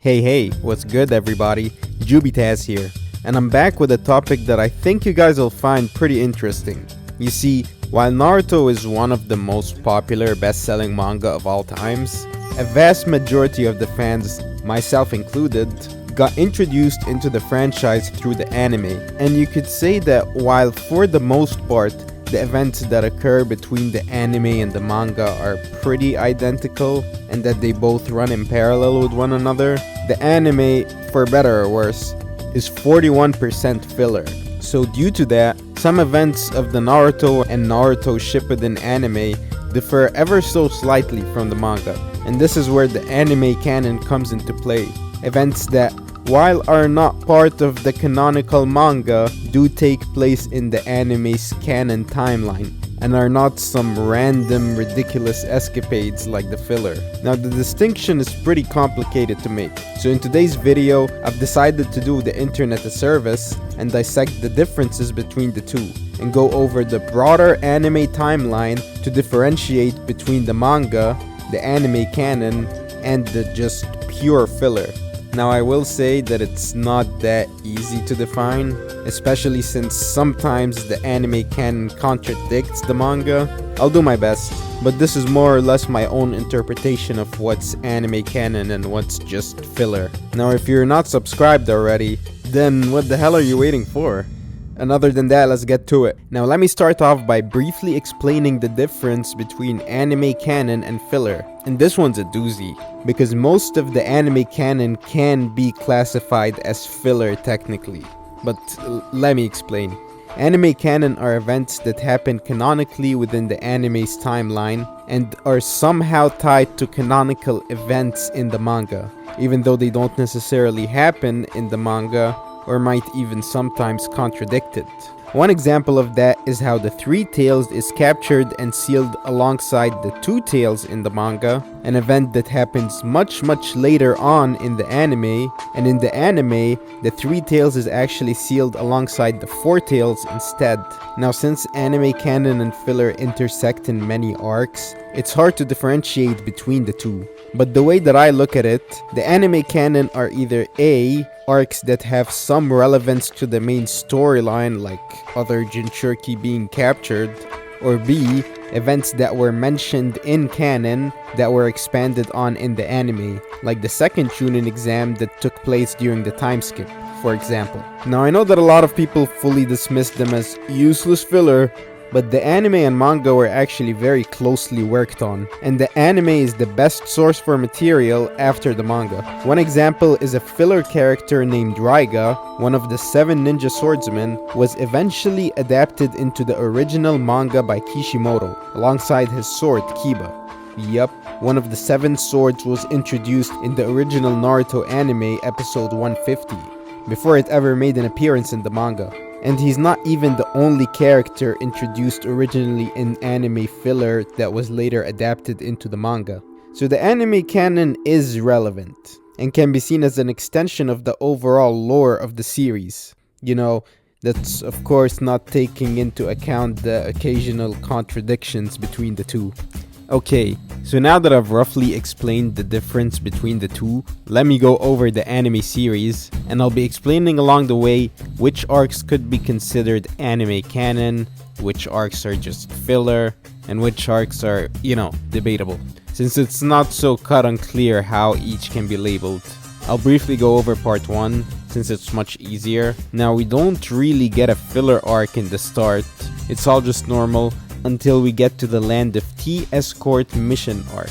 Hey, what's good everybody? Jubitaz here, and I'm back with a topic that I think you guys will find pretty interesting. You see, while Naruto is one of the most popular best-selling manga of all times, a vast majority of the fans, myself included, got introduced into the franchise through the anime. And you could say that while for the most part, the events that occur between the anime and the manga are pretty identical and that they both run in parallel with one another, the anime, for better or worse, is 41% filler. So due to that, some events of the Naruto and Naruto Shippuden anime differ ever so slightly from the manga, and this is where the anime canon comes into play. Events that, while are not part of the canonical manga, do take place in the anime's canon timeline, and are not some random ridiculous escapades like the filler. Now the distinction is pretty complicated to make, so in today's video I've decided to do the internet a service and dissect the differences between the two, and go over the broader anime timeline to differentiate between the manga, the anime canon, and the just pure filler. Now I will say that it's not that easy to define, especially since sometimes the anime canon contradicts the manga. I'll do my best, but this is more or less my own interpretation of what's anime canon and what's just filler. Now if you're not subscribed already, then what the hell are you waiting for? And other than that, let's get to it. Now let me start off by briefly explaining the difference between anime canon and filler. And this one's a doozy, because most of the anime canon can be classified as filler technically. But let me explain. Anime canon are events that happen canonically within the anime's timeline and are somehow tied to canonical events in the manga, even though they don't necessarily happen in the manga or might even sometimes contradict it. One example of that is how the Three Tails is captured and sealed alongside the Two Tails in the manga, an event that happens much later on in the anime, and in the anime, the Three Tails is actually sealed alongside the Four Tails instead. Now since anime canon and filler intersect in many arcs, it's hard to differentiate between the two. But the way that I look at it, the anime canon are either A, arcs that have some relevance to the main storyline like other Jinchuriki being captured, or B, events that were mentioned in canon that were expanded on in the anime, like the second Chunin exam that took place during the time skip, for example. Now I know that a lot of people fully dismiss them as useless filler, but the anime and manga were actually very closely worked on, and the anime is the best source for material after the manga. One example is a filler character named Raiga, one of the 7 ninja swordsmen, was eventually adapted into the original manga by Kishimoto, alongside his sword Kiba. Yup, one of the 7 swords was introduced in the original Naruto anime episode 150, before it ever made an appearance in the manga. And he's not even the only character introduced originally in anime filler that was later adapted into the manga. So the anime canon is relevant, and can be seen as an extension of the overall lore of the series. You know, that's of course not taking into account the occasional contradictions between the two. Okay, so now that I've roughly explained the difference between the two, let me go over the anime series, and I'll be explaining along the way which arcs could be considered anime canon, which arcs are just filler, and which arcs are, debatable, since it's not so cut and clear how each can be labeled. I'll briefly go over part 1, since it's much easier. Now we don't really get a filler arc in the start, it's all just normal, until we get to the Land of Tea Escort mission arc,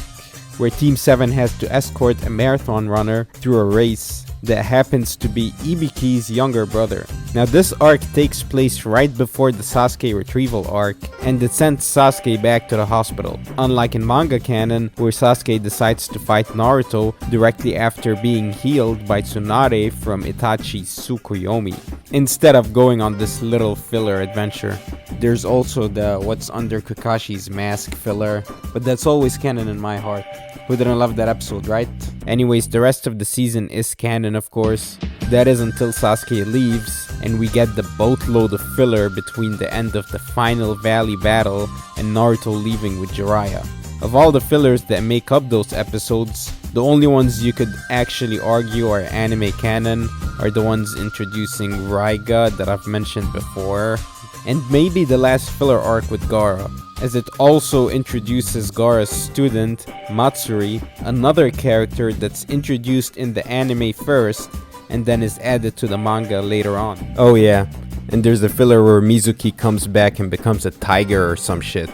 where Team 7 has to escort a marathon runner through a race that happens to be Ibiki's younger brother. Now this arc takes place right before the Sasuke retrieval arc, and it sends Sasuke back to the hospital, unlike in manga canon where Sasuke decides to fight Naruto directly after being healed by Tsunade from Itachi's Tsukuyomi, instead of going on this little filler adventure. There's also the What's Under Kakashi's Mask filler, but that's always canon in my heart. Who didn't love that episode, right? Anyways, the rest of the season is canon, of course. That is until Sasuke leaves, and we get the boatload of filler between the end of the final valley battle and Naruto leaving with Jiraiya. Of all the fillers that make up those episodes, The only ones you could actually argue are anime canon are the ones introducing Raiga that I've mentioned before, and maybe the last filler arc with Gaara, as it also introduces Gaara's student, Matsuri, another character that's introduced in the anime first and then is added to the manga later on. Oh yeah, and there's a filler where Mizuki comes back and becomes a tiger or some shit.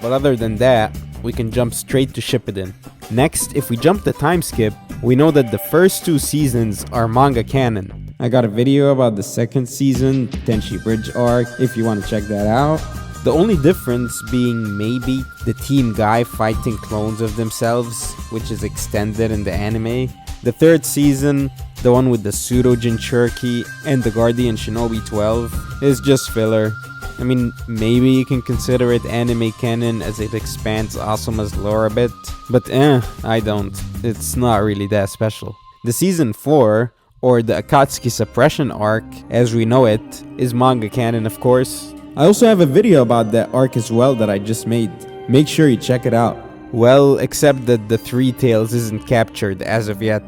But other than that, we can jump straight to Shippuden. Next, if we jump the time skip, we know that the first 2 seasons are manga canon. I got a video about the second season, Tenchi Bridge Arc, if you want to check that out. The only difference being maybe the Team Guy fighting clones of themselves, which is extended in the anime. The third season, the one with the Pseudo Jinchuriki and the Guardian Shinobi 12, is just filler. I mean, maybe you can consider it anime canon as it expands Asuma's lore a bit, but I don't. It's not really that special. The season 4, or the Akatsuki Suppression Arc, as we know it, is manga canon of course. I also have a video about that arc as well that I just made. Make sure you check it out. Well, except that the Three Tails isn't captured as of yet.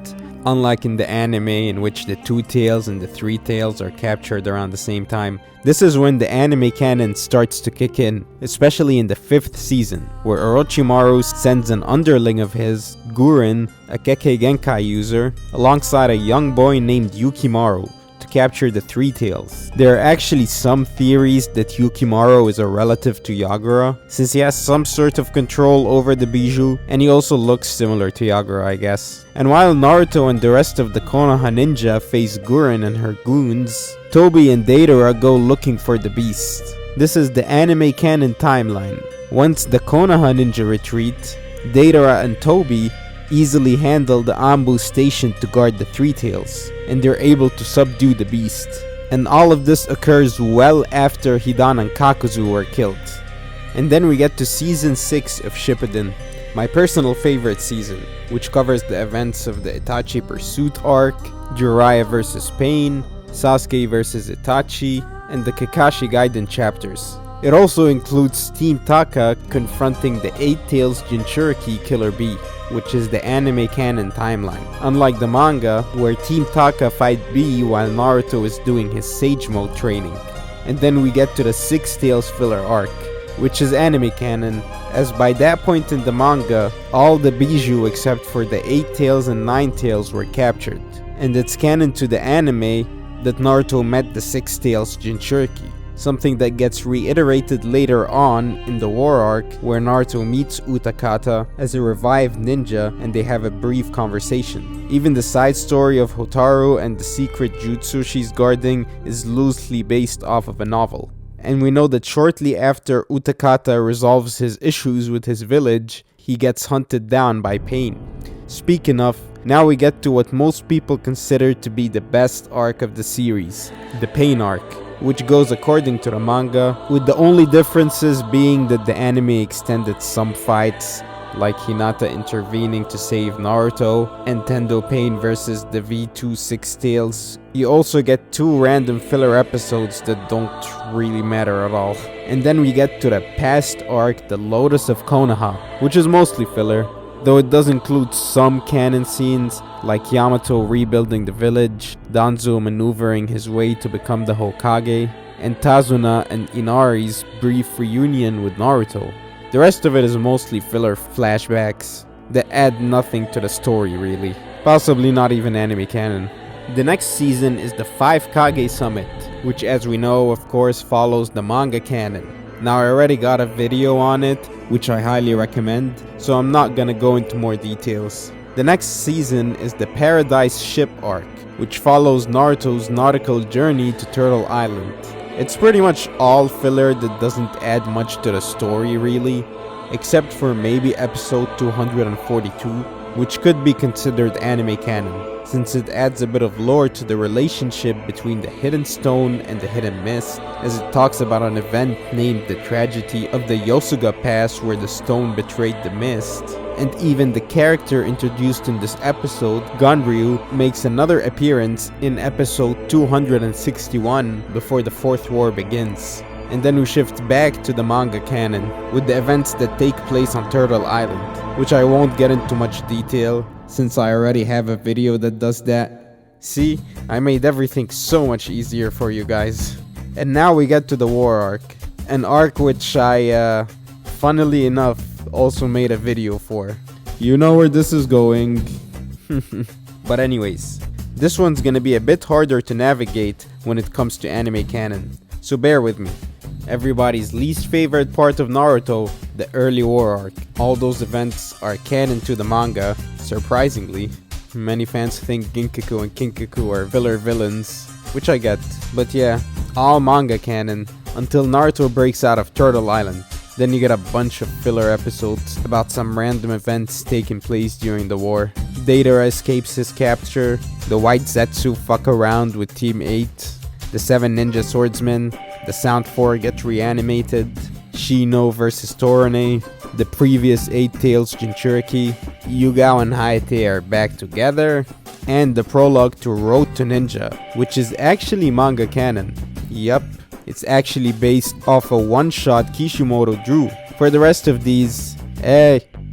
Unlike in the anime in which the Two Tails and the Three Tails are captured around the same time. This is when the anime canon starts to kick in, especially in the 5th season, where Orochimaru sends an underling of his, Guren, a Kekkei Genkai user, alongside a young boy named Yukimaru, to capture the Three Tails. There are actually some theories that Yukimaru is a relative to Yagura, since he has some sort of control over the Bijou, and he also looks similar to Yagura, I guess. And while Naruto and the rest of the Konoha ninja face Guren and her goons, Tobi and Deidara go looking for the beast. This is the anime canon timeline. Once the Konoha ninja retreat, Deidara and Tobi easily handle the Anbu station to guard the Three Tails, and they're able to subdue the beast. And all of this occurs well after Hidan and Kakuzu were killed. And then we get to season 6 of Shippuden, my personal favorite season, which covers the events of the Itachi Pursuit arc, Jiraiya vs Pain, Sasuke vs Itachi, and the Kakashi Gaiden chapters. It also includes Team Taka confronting the 8 Tails Jinchuriki Killer Bee, which is the anime canon timeline. Unlike the manga, where Team Taka fight Bee while Naruto is doing his Sage Mode training. And then we get to the 6 Tails filler arc, which is anime canon, as by that point in the manga, all the Bijou except for the 8 Tails and 9 Tails were captured. And it's canon to the anime that Naruto met the 6 Tails Jinchuriki, something that gets reiterated later on in the War Arc, where Naruto meets Utakata as a revived ninja and they have a brief conversation. Even the side story of Hotaru and the secret jutsu she's guarding is loosely based off of a novel. And we know that shortly after Utakata resolves his issues with his village, he gets hunted down by Pain. Speaking of, now we get to what most people consider to be the best arc of the series, the Pain arc, which goes according to the manga, with the only differences being that the anime extended some fights, like Hinata intervening to save Naruto, and Tendo Pain versus the V2 Six Tails. You also get 2 random filler episodes that don't really matter at all. And then we get to the past arc, the Lotus of Konoha, which is mostly filler, though it does include some canon scenes, like Yamato rebuilding the village, Danzo maneuvering his way to become the Hokage, and Tazuna and Inari's brief reunion with Naruto. The rest of it is mostly filler flashbacks that add nothing to the story really, possibly not even anime canon. The next season is the 5 Kage Summit, which as we know of course follows the manga canon. Now I already got a video on it, which I highly recommend, so I'm not gonna go into more details. The next season is the Paradise Ship Arc, which follows Naruto's nautical journey to Turtle Island. It's pretty much all filler that doesn't add much to the story really, except for maybe episode 242, which could be considered anime canon, since it adds a bit of lore to the relationship between the Hidden Stone and the Hidden Mist, as it talks about an event named the Tragedy of the Yosuga Pass where the stone betrayed the mist. And even the character introduced in this episode, Ganryu, makes another appearance in episode 261 before the 4th war begins. And then we shift back to the manga canon with the events that take place on Turtle Island, which I won't get into much detail since I already have a video that does that. See, I made everything so much easier for you guys. And now we get to the War Arc, an arc which I, funnily enough, also made a video for. You know where this is going. But anyways, this one's gonna be a bit harder to navigate when it comes to anime canon, so bear with me. Everybody's least favorite part of Naruto, the early War Arc. All those events are canon to the manga, surprisingly. Many fans think Ginkaku and Kinkaku are filler villains, which I get, but yeah, all manga canon until Naruto breaks out of Turtle Island. Then you get a bunch of filler episodes about some random events taking place during the war. Data escapes his capture, the White Zetsu fuck around with Team 8, the 7 ninja swordsmen, the Sound 4 get reanimated, Shino vs Torane, the previous 8 Tails Jinchuriki, Yugao and Hayate are back together, and the prologue to Road to Ninja, which is actually manga canon. Yup, it's actually based off a one-shot Kishimoto drew. For the rest of these,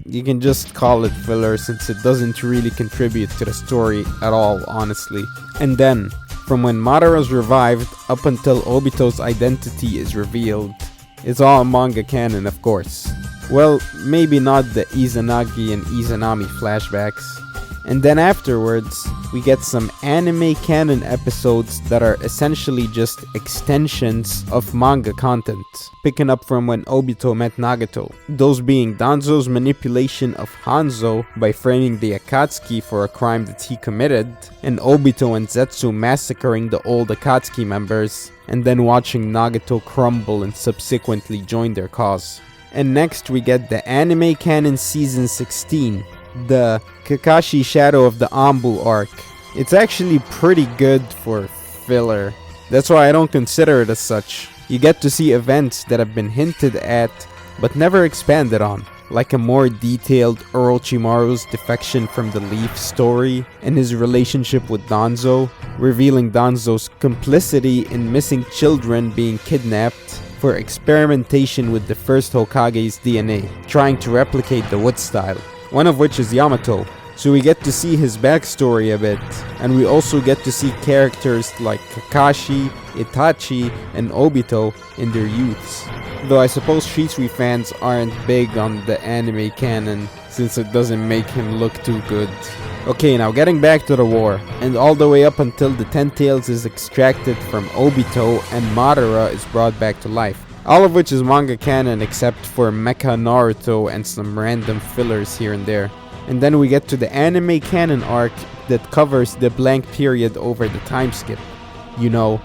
you can just call it filler since it doesn't really contribute to the story at all, honestly. And then, from when Madara's revived up until Obito's identity is revealed, it's all manga canon, of course. Well, maybe not the Izanagi and Izanami flashbacks. And then afterwards, we get some anime canon episodes that are essentially just extensions of manga content, picking up from when Obito met Nagato. Those being Danzo's manipulation of Hanzo by framing the Akatsuki for a crime that he committed, and Obito and Zetsu massacring the old Akatsuki members, and then watching Nagato crumble and subsequently join their cause. And next we get the anime canon season 16, the Kakashi Shadow of the Anbu arc. It's actually pretty good for filler. That's why I don't consider it as such. You get to see events that have been hinted at but never expanded on, like a more detailed Orochimaru's defection from the Leaf story and his relationship with Danzo, revealing Danzo's complicity in missing children being kidnapped for experimentation with the first Hokage's DNA, trying to replicate the Wood style, one of which is Yamato. So we get to see his backstory a bit, and we also get to see characters like Kakashi, Itachi, and Obito in their youths. Though I suppose Shisui fans aren't big on the anime canon, since it doesn't make him look too good. Okay, now getting back to the war, and all the way up until the 10 Tails is extracted from Obito and Madara is brought back to life. All of which is manga canon except for Mecha Naruto and some random fillers here and there. And then we get to the anime canon arc that covers the blank period over the time skip. You know,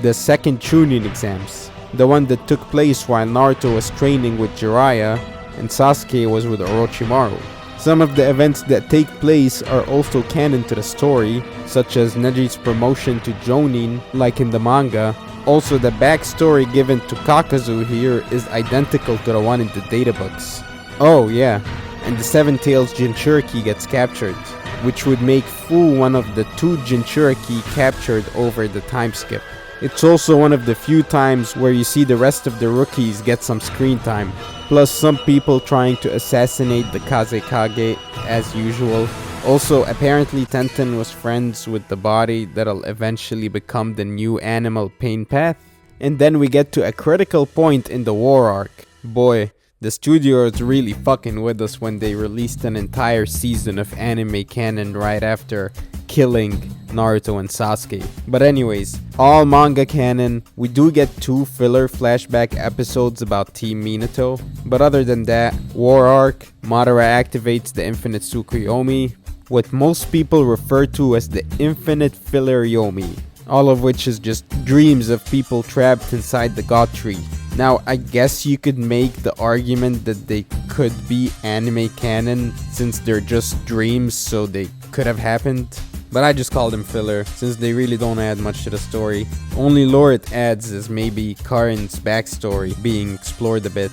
the second Chunin exams. The one that took place while Naruto was training with Jiraiya and Sasuke was with Orochimaru. Some of the events that take place are also canon to the story, such as Neji's promotion to Jonin, like in the manga. Also, the backstory given to Kakazu here is identical to the one in the databooks. Oh yeah, and the 7 Tails Jinchuriki gets captured, which would make Fu one of the 2 Jinchuriki captured over the time skip. It's also one of the few times where you see the rest of the rookies get some screen time, plus some people trying to assassinate the Kazekage as usual. Also, apparently Tenten was friends with the body that'll eventually become the new animal pain path. And then we get to a critical point in the war arc. Boy, the studio is really fucking with us when they released an entire season of anime canon right after killing Naruto and Sasuke. But anyways, all manga canon. We do get 2 filler flashback episodes about Team Minato. But other than that, war arc, Madara activates the infinite Tsukuyomi, what most people refer to as the infinite filler Yomi. All of which is just dreams of people trapped inside the God Tree. Now, I guess you could make the argument that they could be anime canon since they're just dreams, so they could have happened. But I just call them filler, since they really don't add much to the story. Only lore it adds is maybe Karin's backstory being explored a bit.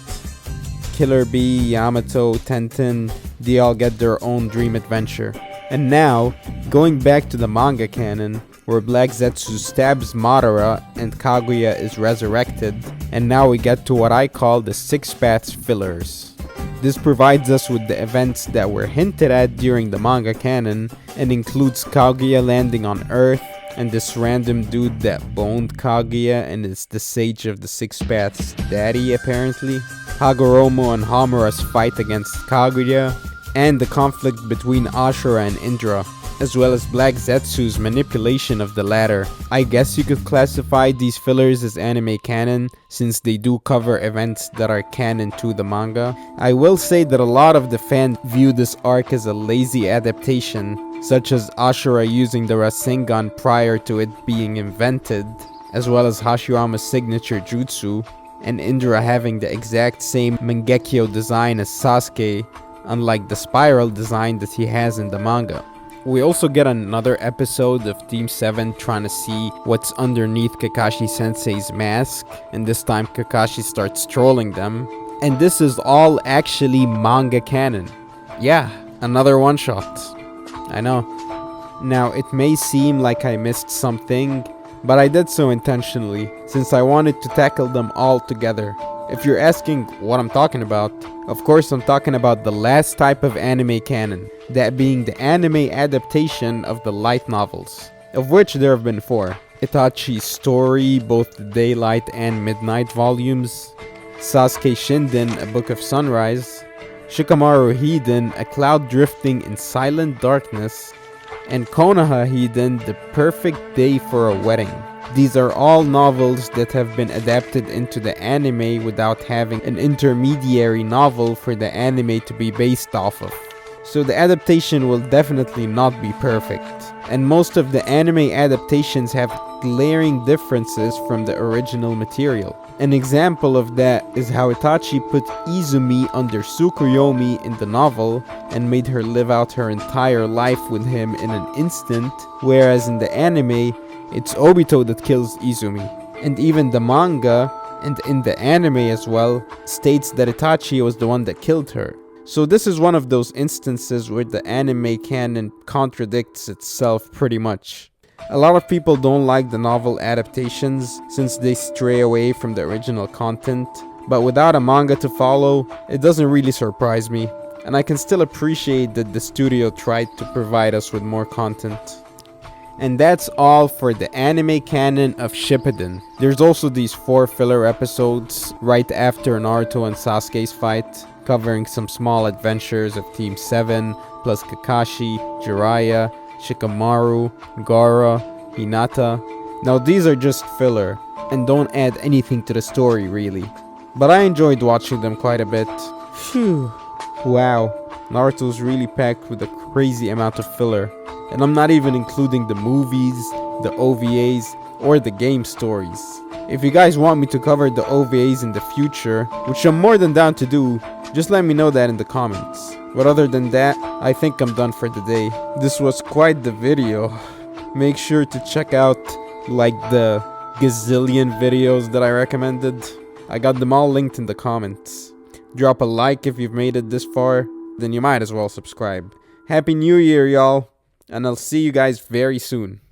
Killer Bee, Yamato, Tenten, they all get their own dream adventure. And now, going back to the manga canon, where Black Zetsu stabs Madara and Kaguya is resurrected, and now we get to what I call the 6 paths fillers. This provides us with the events that were hinted at during the manga canon, and includes Kaguya landing on Earth, and this random dude that boned Kaguya and is the Sage of the 6 Paths daddy apparently, Hagoromo and Hamura's fight against Kaguya, and the conflict between Ashura and Indra, as well as Black Zetsu's manipulation of the latter. I guess you could classify these fillers as anime canon, since they do cover events that are canon to the manga. I will say that a lot of the fans view this arc as a lazy adaptation, such as Ashura using the Rasengan prior to it being invented, as well as Hashirama's signature jutsu, and Indra having the exact same Mangekyo design as Sasuke, unlike the spiral design that he has in the manga. We also get another episode of Team 7 trying to see what's underneath Kakashi Sensei's mask, and this time Kakashi starts trolling them. And this is all actually manga canon. Yeah, another one shot. I know. Now, it may seem like I missed something, but I did so intentionally, since I wanted to tackle them all together. If you're asking what I'm talking about, of course I'm talking about the last type of anime canon, that being the anime adaptation of the light novels, of which there have been 4. Itachi's Story, both the Daylight and Midnight volumes, Sasuke Shinden, A Book of Sunrise, Shikamaru Hiden, A Cloud Drifting in Silent Darkness, and Konoha Hiden, The Perfect Day for a Wedding. These are all novels that have been adapted into the anime without having an intermediary novel for the anime to be based off of. So the adaptation will definitely not be perfect. And most of the anime adaptations have glaring differences from the original material. An example of that is how Itachi put Izumi under Tsukuyomi in the novel and made her live out her entire life with him in an instant, whereas in the anime, it's Obito that kills Izumi. And even the manga, and in the anime as well, states that Itachi was the one that killed her. So this is one of those instances where the anime canon contradicts itself pretty much. A lot of people don't like the novel adaptations since they stray away from the original content, but without a manga to follow, it doesn't really surprise me, and I can still appreciate that the studio tried to provide us with more content. And that's all for the anime canon of Shippuden. There's also these 4 filler episodes right after Naruto and Sasuke's fight, covering some small adventures of Team 7, plus Kakashi, Jiraiya, Shikamaru, Gaara, Hinata. Now these are just filler, and don't add anything to the story really. But I enjoyed watching them quite a bit. Phew. Wow, Naruto's really packed with a crazy amount of filler. And I'm not even including the movies, the OVAs, or the game stories. If you guys want me to cover the OVAs in the future, which I'm more than down to do, just let me know that in the comments. But other than that, I think I'm done for the day. This was quite the video. Make sure to check out like the gazillion videos that I recommended. I got them all linked in the comments. Drop a like if you've made it this far, then you might as well subscribe. Happy New Year, y'all! And I'll see you guys very soon.